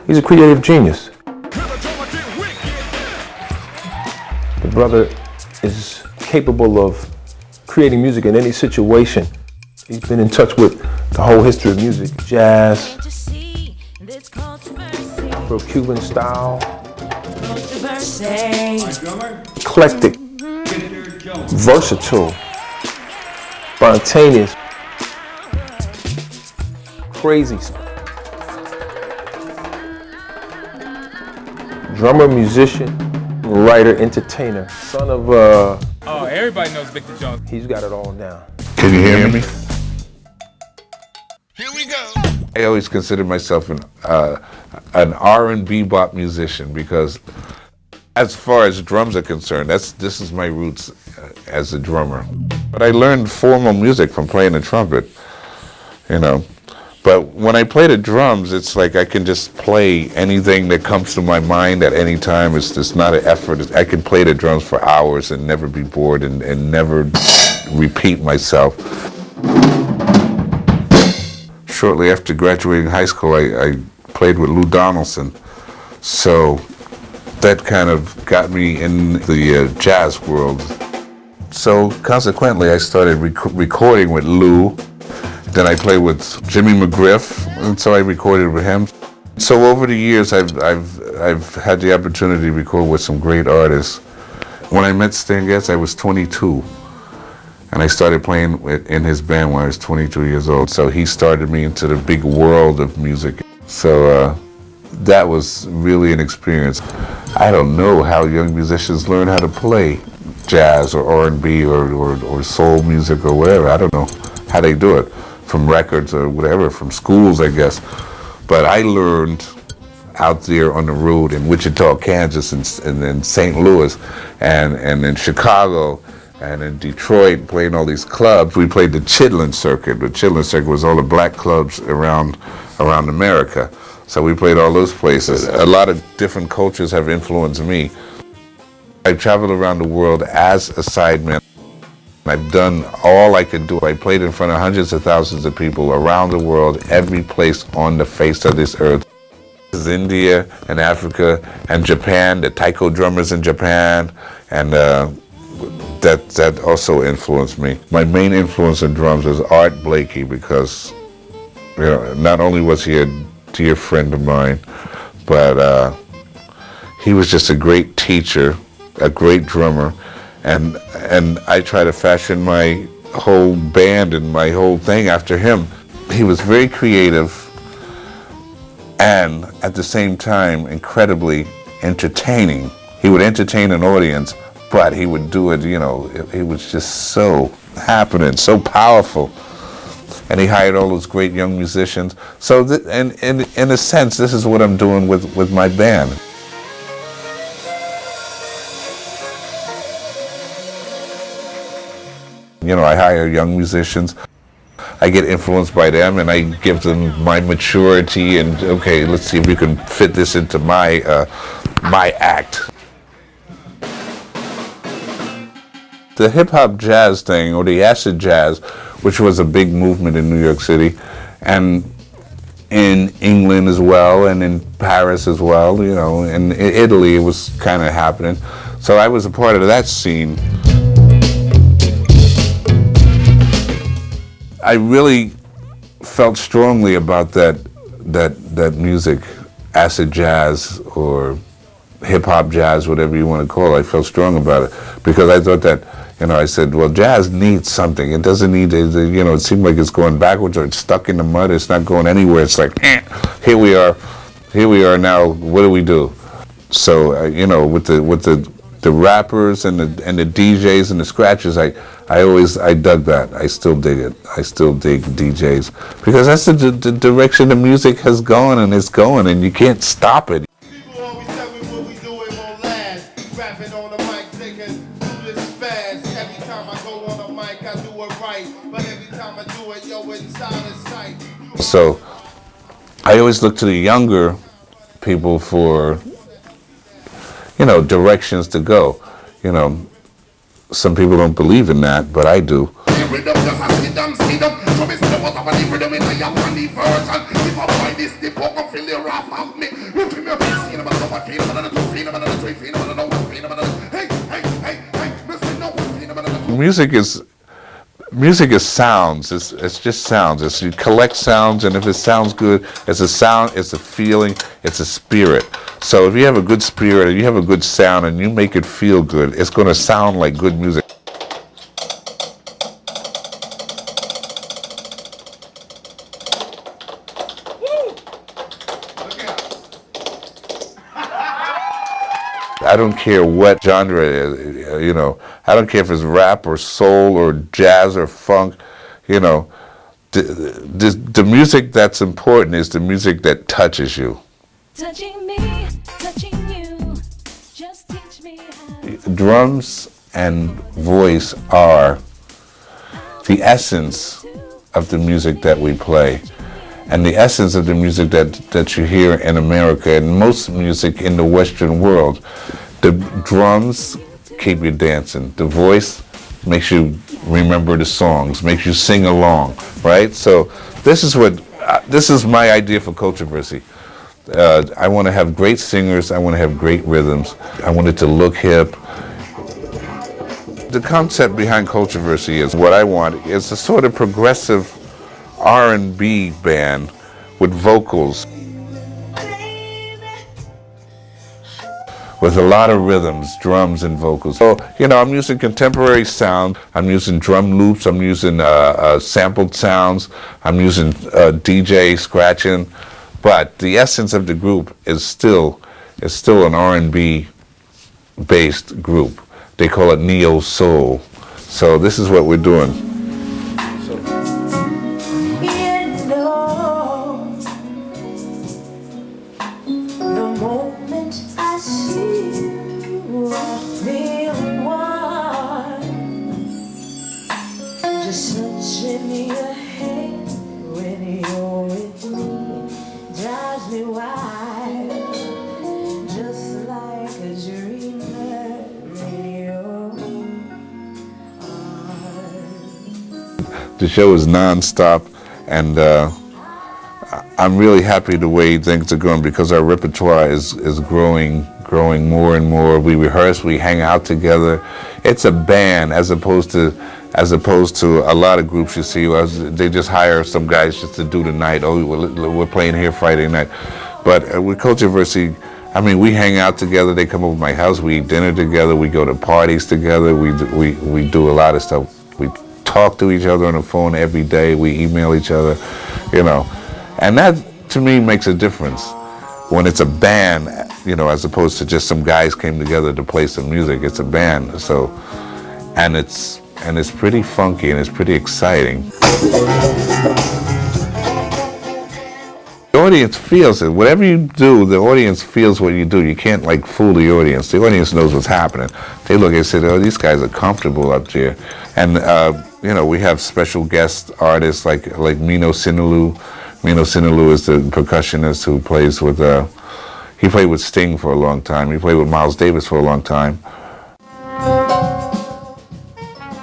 He's a creative genius. The brother is capable of creating music in any situation. He's been in touch with the whole history of music, jazz, Afro-Cuban style, eclectic, versatile, spontaneous, crazy. Drummer, musician, writer, entertainer, son of oh, everybody knows Victor Jones. He's got it all now. Can you hear me? Here we go. I always considered myself an R&B bop musician because, as far as drums are concerned, this is my roots as a drummer. But I learned formal music from playing the trumpet, you know. But when I play the drums, it's like I can just play anything that comes to my mind at any time. It's just not an effort. I can play the drums for hours and never be bored and never repeat myself. Shortly after graduating high school, I played with Lou Donaldson. So that kind of got me in the jazz world. So consequently, I started recording with Lou. Then I played with Jimmy McGriff, and so I recorded with him. So over the years, I've had the opportunity to record with some great artists. When I met Stan Getz, I was 22, and I started playing in his band when I was 22 years old. So he started me into the big world of music. So that was really an experience. I don't know how young musicians learn how to play jazz or R&B or soul music or whatever. I don't know how they do it. From records or whatever, from schools, I guess. But I learned out there on the road in Wichita, Kansas, and in St. Louis, and in Chicago, and in Detroit, playing all these clubs. We played the Chitlin Circuit. The Chitlin Circuit was all the black clubs around America. So we played all those places. A lot of different cultures have influenced me. I traveled around the world as a sideman. I've done all I could do. I played in front of hundreds of thousands of people around the world, every place on the face of this earth. This is India and Africa and Japan, the taiko drummers in Japan, and that also influenced me. My main influence in drums is Art Blakey because, you know, not only was he a dear friend of mine, but he was just a great teacher, a great drummer. And I try to fashion my whole band and my whole thing after him. He was very creative and at the same time incredibly entertaining. He would entertain an audience, but he would do it, you know, it was just so happening, so powerful. And he hired all those great young musicians. So in a sense, this is what I'm doing with my band. You know, I hire young musicians. I get influenced by them, and I give them my maturity. And okay, let's see if we can fit this into my act. The hip hop jazz thing, or the acid jazz, which was a big movement in New York City, and in England as well, and in Paris as well. You know, in Italy, it was kind of happening. So I was a part of that scene. I really felt strongly about that music, acid jazz or hip hop jazz, whatever you want to call it. I felt strong about it because I thought that, you know, I said, well, jazz needs something. It doesn't need, you know, it seemed like it's going backwards or it's stuck in the mud. It's not going anywhere. It's like, here we are now. What do we do? So, you know, with the rappers and the DJs and the scratchers, I dug that. I still dig it. I still dig DJs because that's the direction the music has gone and it's going, and you can't stop it. People always tell me what we do, it won't last. Rapping on the mic, thinking this fast. Every time I go on the mic, I do it right. But every time I do it, yo, it's out of sight. So I always look to the younger people for, you know, directions to go. You know, some people don't believe in that, but I do. rhythm, just a sit them. So me say what about the rhythm in a Japanese version. If I buy this, the poker feel the rap of me. You feel me a piece, feel about one, feel about another two, feel about another three, feel about another one, feel about another. Hey, me say no one, feel about another two. Music is sounds. It's just sounds. You collect sounds, and if it sounds good, it's a sound, it's a feeling, it's a spirit. So if you have a good spirit, and you have a good sound, and you make it feel good, it's going to sound like good music. I don't care what genre it is, you know. I don't care if it's rap or soul or jazz or funk, you know. The music that's important is the music that touches you. Touching me, touching you, just teach me how. Drums and voice are the essence of the music that we play, and the essence of the music that you hear in America and most music in the Western world. The drums keep you dancing. The voice makes you remember the songs, makes you sing along, right? So this is my idea for Cultur-versy. I want to have great singers. I want to have great rhythms. I want it to look hip. The concept behind Cultur-versy is what I want is a sort of progressive R&B band with vocals, with a lot of rhythms, drums and vocals. So, you know, I'm using contemporary sound, I'm using drum loops, I'm using sampled sounds, I'm using DJ scratching, but the essence of the group is still an R&B based group. They call it neo soul. So this is what we're doing. The show is non-stop, and I'm really happy the way things are going because our repertoire is growing more and more. We rehearse, we hang out together. It's a band as opposed to a lot of groups you see. They just hire some guys just to do the night. Oh, we're playing here Friday night. But with Cultur-versy, I mean, we hang out together. They come over to my house. We eat dinner together. We go to parties together. We do a lot of stuff. We talk to each other on the phone every day. We email each other, you know. And that, to me, makes a difference when it's a band, you know, as opposed to just some guys came together to play some music. It's a band, so, and it's pretty funky and it's pretty exciting. The audience feels it. Whatever you do, the audience feels what you do. You can't like fool the audience. The audience knows what's happening. They look and say, "Oh, these guys are comfortable up there." And you know, we have special guest artists like Mino Sinaloo. Mino Sinaloo is the percussionist who plays with. He played with Sting for a long time. He played with Miles Davis for a long time.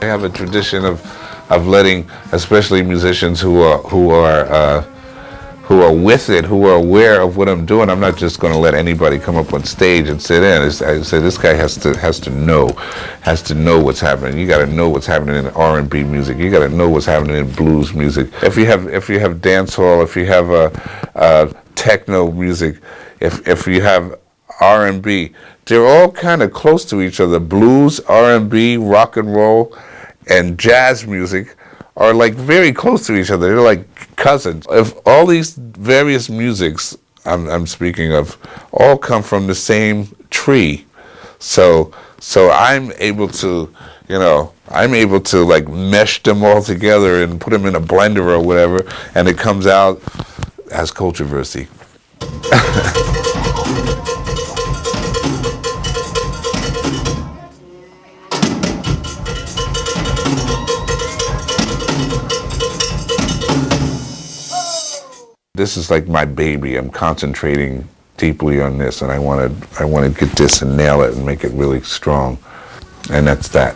I have a tradition of letting, especially musicians who are with it, who are aware of what I'm doing. I'm not just going to let anybody come up on stage and sit in. I say this guy has to know what's happening. You got to know what's happening in R&B music. You got to know what's happening in blues music. If you have dance hall, if you have techno music, if you have R&B, they're all kind of close to each other. Blues, R&B, rock and roll, and jazz music are like very close to each other. They're like cousins. If all these various musics I'm speaking of all come from the same tree, so I'm able to, you know, like mesh them all together and put them in a blender or whatever, and it comes out as Cultur-versy. This is like my baby. I'm concentrating deeply on this, and I want to get this and nail it and make it really strong, and that's that.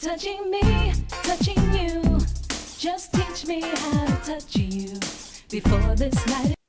touching me, touching you. Just teach me how to touch you before this night.